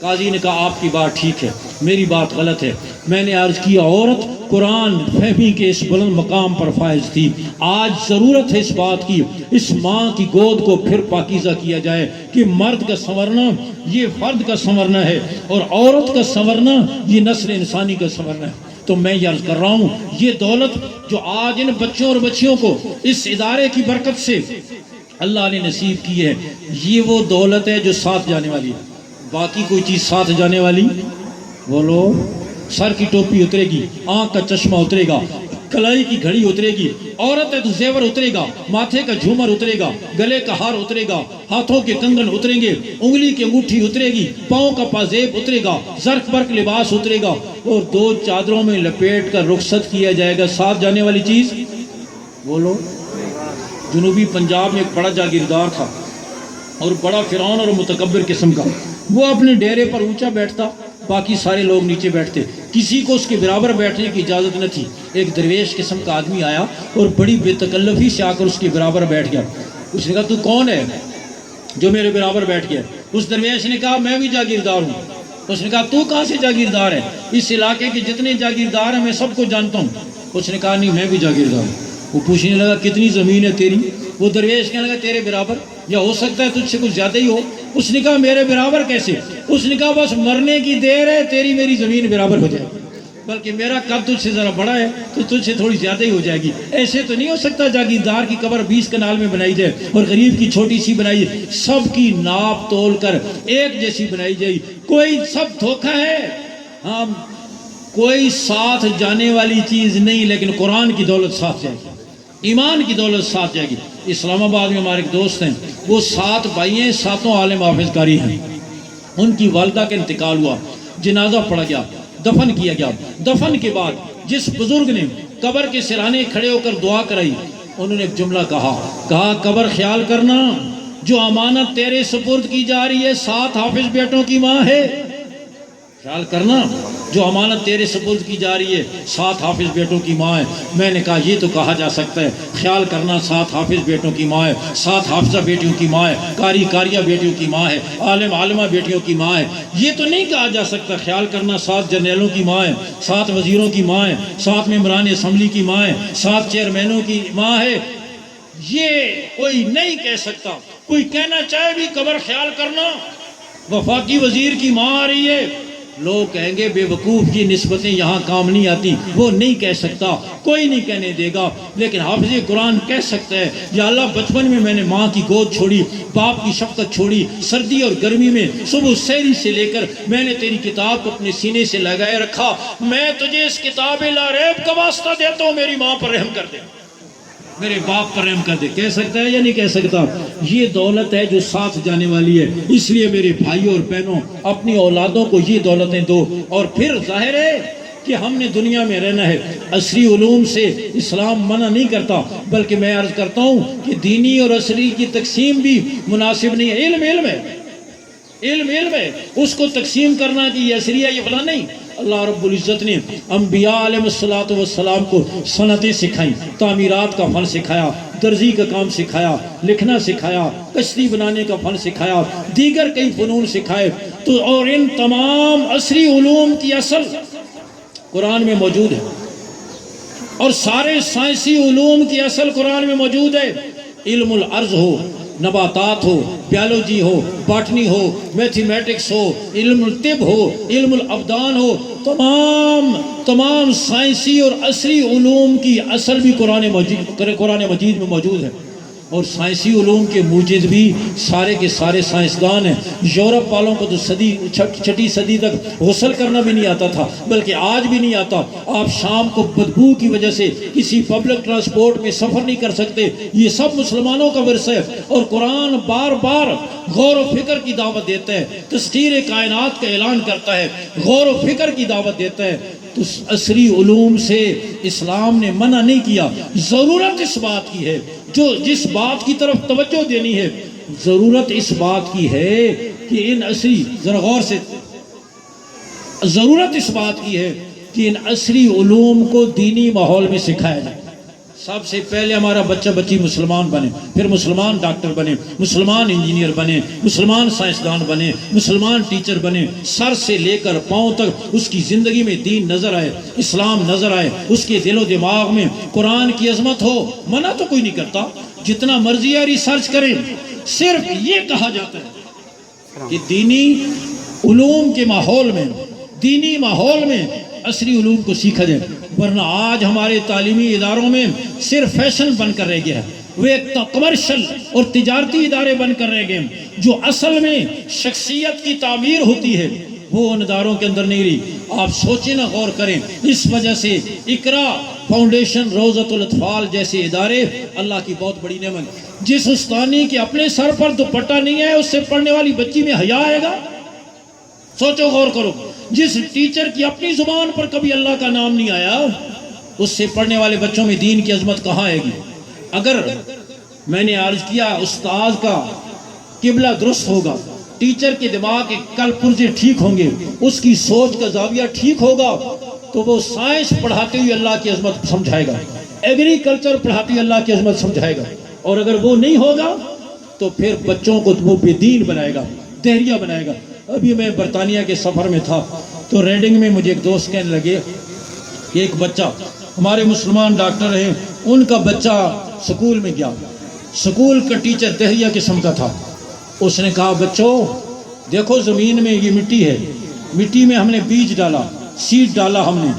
قاضی نے کہا آپ کی بات ٹھیک ہے، میری بات غلط ہے۔ میں نے عرض کیا عورت قرآن فہمی کے اس بلند مقام پر فائز تھی، آج ضرورت ہے اس بات کی، اس ماں کی گود کو پھر پاکیزہ کیا جائے کہ مرد کا سنورنا یہ فرد کا سنورنا ہے اور عورت کا سنورنا یہ نسل انسانی کا سنورنا ہے۔ تو میں یہ عرض کر رہا ہوں، یہ دولت جو آج ان بچوں اور بچیوں کو اس ادارے کی برکت سے اللہ نے نصیب کی ہے، یہ وہ دولت ہے جو ساتھ جانے والی ہے۔ باقی کوئی چیز ساتھ جانے والی بولو، سر کی ٹوپی اترے گی، آنکھ کا چشمہ اترے گا، کلائی کی گھڑی اترے گی، عورت ہے تو زیور اترے گا، ماتھے کا جھومر اترے گا، گلے کا ہار اترے گا، ہاتھوں کے کنگن اتریں گے، انگلی کی انگوٹھی اترے گی، پاؤں کا پازیب اترے گا، زرق برق لباس اترے گا اور دو چادروں میں لپیٹ کر رخصت کیا جائے گا۔ ساتھ جانے والی چیز بولو۔ جنوبی پنجاب میں ایک بڑا جاگیردار تھا اور بڑا فرعون اور متکبر قسم کا، وہ اپنے ڈیرے پر اونچا بیٹھتا، باقی سارے لوگ نیچے بیٹھتے، کسی کو اس کے برابر بیٹھنے کی اجازت نہ تھی۔ ایک درویش قسم کا آدمی آیا اور بڑی بے تکلفی سے آ کر اس کے برابر بیٹھ گیا۔ اس نے کہا تو کون ہے جو میرے برابر بیٹھ گیا؟ اس درویش نے کہا میں بھی جاگیردار ہوں۔ اس نے کہا تو کہاں سے جاگیردار ہے؟ اس علاقے کے جتنے جاگیردار ہیں میں سب کو جانتا ہوں۔ اس نے کہا نہیں میں بھی جاگیردار ہوں۔ وہ پوچھنے لگا کتنی زمین ہے تیری؟ وہ درویش کہنے لگا تیرے برابر، یا ہو سکتا ہے تجھ سے کچھ زیادہ ہی ہو۔ اس نے کہا میرے برابر کیسے؟ اس نے کہا بس مرنے کی دیر ہے، تیری میری زمین برابر ہو جائے گی، بلکہ میرا قد تجھ سے ذرا بڑا ہے تو تجھ سے تھوڑی زیادہ ہی ہو جائے گی۔ ایسے تو نہیں ہو سکتا جاگیردار کی قبر 20 کنال میں بنائی جائے اور غریب کی چھوٹی سی بنائی جائے، سب کی ناپ تول کر ایک جیسی بنائی جائے۔ کوئی سب دھوکہ ہے، ہاں کوئی ساتھ جانے والی چیز نہیں، لیکن قرآن کی دولت ساتھ جائے گی، ایمان کی دولت ساتھ جائے گی۔ اسلام آباد میں ہمارے ایک دوست ہیں، وہ 7 بھائی ہیں، 7 عالم حافظ قاری ہیں۔ ان کی والدہ کا انتقال ہوا، جنازہ پڑا گیا، دفن کیا گیا۔ دفن کے بعد جس بزرگ نے قبر کے سرانے کھڑے ہو کر دعا کرائی، انہوں نے ایک جملہ کہا قبر خیال کرنا جو امانت تیرے سپرد کی جا رہی ہے 7 حافظ بیٹوں کی ماں ہے۔ خیال کرنا جو امانت تیرے سپرد کی جا رہی ہے 7 حافظ بیٹوں کی ماں ہے۔ میں نے کہا یہ تو کہا جا سکتا ہے، خیال کرنا 7 حافظ بیٹوں کی ماں ہے، 7 حافظہ بیٹیوں کی ماں ہے، قاری قاریہ بیٹیوں کی ماں ہے، عالم عالمہ بیٹیوں کی ماں ہے۔ یہ تو نہیں کہا جا سکتا خیال کرنا 7 جرنیلوں کی ماں ہے، 7 وزیروں کی ماں ہے، 7 ممبران اسمبلی کی ماں ہے، 7 چیئرمینوں کی ماں ہے۔ یہ کوئی نہیں کہہ سکتا۔ کوئی کہنا چاہے بھی قبر خیال کرنا وفاقی وزیر کی ماں آ رہی ہے، لوگ کہیں گے بے وقوف کی نسبتیں یہاں کام نہیں آتی۔ وہ نہیں کہہ سکتا، کوئی نہیں کہنے دے گا، لیکن حافظ قرآن کہہ سکتا ہے یا اللہ بچپن میں نے ماں کی گود چھوڑی، باپ کی شفقت چھوڑی، سردی اور گرمی میں صبح سحری سے لے کر میں نے تیری کتاب کو اپنے سینے سے لگائے رکھا، میں تجھے اس کتاب لا ریب کا واسطہ دیتا ہوں، میری ماں پر رحم کر دے، میرے باپ پر رحم کر دے۔ کہہ سکتا ہے یا نہیں کہہ سکتا؟ یہ دولت ہے جو ساتھ جانے والی ہے۔ اس لیے میرے بھائیوں اور بہنوں اپنی اولادوں کو یہ دولتیں دو۔ اور پھر ظاہر ہے کہ ہم نے دنیا میں رہنا ہے، عصری علوم سے اسلام منع نہیں کرتا، بلکہ میں عرض کرتا ہوں کہ دینی اور عصری کی تقسیم بھی مناسب نہیں ہے۔ علم علم ہے، علم علم ہے، اس کو تقسیم کرنا کہ یہ عصری ہے یہ فلاں نہیں۔ اللہ رب العزت نے انبیاء علیہ السلام کو صنعتیں سکھائیں، تعمیرات کا فن سکھایا، درزی کا کام سکھایا، لکھنا سکھایا، کشتی بنانے کا فن سکھایا، دیگر کئی فنون سکھائے۔ تو اور ان تمام عصری علوم کی اصل قرآن میں موجود ہے، اور سارے سائنسی علوم کی اصل قرآن میں موجود ہے۔ علم الارض ہو، نباتات ہو، بیالوجی ہو، باٹنی ہو، میتھمیٹکس ہو، علم الطب ہو، علم الابدان ہو، تمام سائنسی اور عصری علوم کی اصل بھی قرآن مجید میں موجود ہے۔ اور سائنسی علوم کے موجد بھی سارے کے سارے سائنسدان ہیں۔ یورپ والوں کو تو چھٹی صدی تک غسل کرنا بھی نہیں آتا تھا، بلکہ آج بھی نہیں آتا۔ آپ شام کو بدبو کی وجہ سے کسی پبلک ٹرانسپورٹ میں سفر نہیں کر سکتے۔ یہ سب مسلمانوں کا ورثہ ہے، اور قرآن بار بار غور و فکر کی دعوت دیتا ہے، تسخیر کائنات کا اعلان کرتا ہے، غور و فکر کی دعوت دیتا ہے۔ تو عصری علوم سے اسلام نے منع نہیں کیا۔ ضرورت اس بات کی ہے، جس بات کی طرف توجہ دینی ہے، ضرورت اس بات کی ہے کہ ان عصری ذرا غور سے، ضرورت اس بات کی ہے کہ ان عصری علوم کو دینی ماحول میں سکھایا جائے۔ سب سے پہلے ہمارا بچہ بچی مسلمان بنے، پھر مسلمان ڈاکٹر بنے، مسلمان انجینئر بنے، مسلمان سائنسدان بنے، مسلمان ٹیچر بنے، سر سے لے کر پاؤں تک اس کی زندگی میں دین نظر آئے، اسلام نظر آئے، اس کے دل و دماغ میں قرآن کی عظمت ہو۔ منع تو کوئی نہیں کرتا، جتنا مرضی ہے ریسرچ کریں، صرف یہ کہا جاتا ہے کہ دینی علوم کے ماحول میں، دینی ماحول میں عصری علوم کو سیکھا جائے، ورنہ آج ہمارے تعلیمی اداروں میں صرف فیشن بن کر رہ گیا ہے، وہ ایک کمرشل اور تجارتی ادارے بن کر رہ گئے، جو اصل میں شخصیت کی تعمیر ہوتی ہے وہ ان اداروں کے اندر نہیں رہی۔ آپ سوچیں نہ، غور کریں، اس وجہ سے اقرا فاؤنڈیشن، روضۃ الاطفال جیسے ادارے اللہ کی بہت بڑی نعمت۔ جس استانی کے اپنے سر پر دوپٹہ نہیں ہے، اس سے پڑھنے والی بچی میں حیا آئے گا؟ سوچو، غور کرو۔ جس ٹیچر کی اپنی زبان پر کبھی اللہ کا نام نہیں آیا، اس سے پڑھنے والے بچوں میں دین کی عظمت کہاں آئے گی؟ اگر میں نے عرض کیا استاذ کا قبلہ درست ہوگا، ٹیچر کے دماغ کے کل پرزے ٹھیک ہوں گے، اس کی سوچ کا زاویہ ٹھیک ہوگا، تو وہ سائنس پڑھاتے ہوئے اللہ کی عظمت سمجھائے گا، ایگریکلچر پڑھاتے ہوئے اللہ کی عظمت سمجھائے گا، اور اگر وہ نہیں ہوگا تو پھر بچوں کو وہ بے دین بنائے گا، دہریہ بنائے گا۔ ابھی میں برطانیہ کے سفر میں تھا تو ریڈنگ میں مجھے ایک دوست کہنے لگے کہ ایک بچہ، ہمارے مسلمان ڈاکٹر ہیں، ان کا بچہ سکول میں گیا، سکول کا ٹیچر دہریہ قسم کا تھا، اس نے کہا بچوں دیکھو زمین میں یہ مٹی ہے، مٹی میں ہم نے بیج ڈالا، سیڈ ڈالا ہم نے،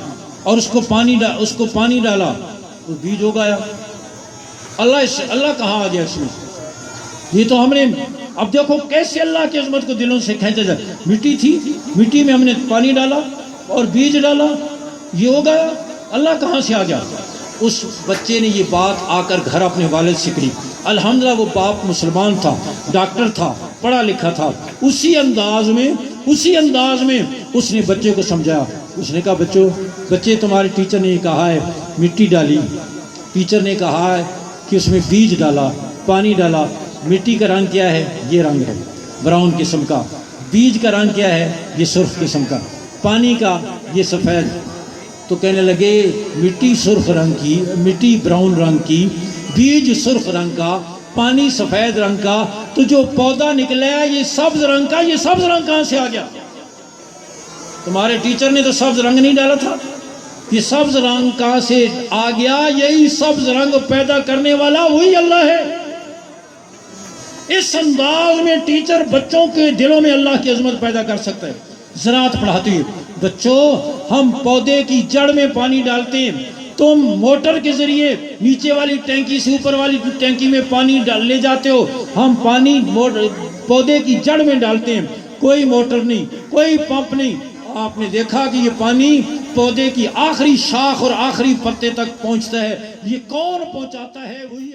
اور اس کو پانی ڈالا تو بیج ہو گیا۔ اللہ کہاں آ گیا اس میں؟ یہ تو ہم نے، اب دیکھو کیسے اللہ کی عظمت کو دلوں سے کھینچا جائے۔ مٹی تھی، مٹی میں ہم نے پانی ڈالا اور بیج ڈالا، یہ ہو گیا۔ اللہ کہاں سے آ گیا؟ اس بچے نے یہ بات آ کر گھر اپنے والد سے کہی۔ الحمدللہ وہ باپ مسلمان تھا، ڈاکٹر تھا، پڑھا لکھا تھا، اسی انداز میں اس نے بچے کو سمجھایا۔ اس نے کہا بچے تمہارے ٹیچر نے یہ کہا ہے مٹی ڈالی، ٹیچر نے کہا ہے کہ اس میں بیج ڈالا، پانی ڈالا، مٹی کا رنگ کیا ہے؟ یہ رنگ ہے براؤن قسم کا، بیج کا رنگ کیا ہے؟ یہ سرخ قسم کا، پانی کا یہ سفید۔ تو کہنے لگے مٹی سرخ رنگ کی، مٹی براؤن رنگ کی، بیج سرخ رنگ کا، پانی سفید رنگ کا، تو جو پودا نکلا ہے یہ سبز رنگ کا، یہ سبز رنگ کہاں سے آ گیا؟ تمہارے ٹیچر نے تو سبز رنگ نہیں ڈالا تھا، یہ سبز رنگ کہاں سے آ گیا؟ یہی سبز رنگ پیدا کرنے والا وہی اللہ ہے۔ اس انداز میں ٹیچر بچوں کے دلوں میں اللہ کی عظمت پیدا کر سکتا ہے۔ زراعت پڑھاتی ہے، بچوں ہم پودے کی جڑ میں پانی ڈالتے ہیں، تم موٹر کے ذریعے نیچے والی ٹینکی سے اوپر والی ٹینکی میں پانی لے جاتے ہو، ہم پانی پودے کی جڑ میں ڈالتے ہیں، کوئی موٹر نہیں، کوئی پمپ نہیں۔ آپ نے دیکھا کہ یہ پانی پودے کی آخری شاخ اور آخری پتے تک پہنچتا ہے، یہ کون پہنچاتا ہے؟ وہی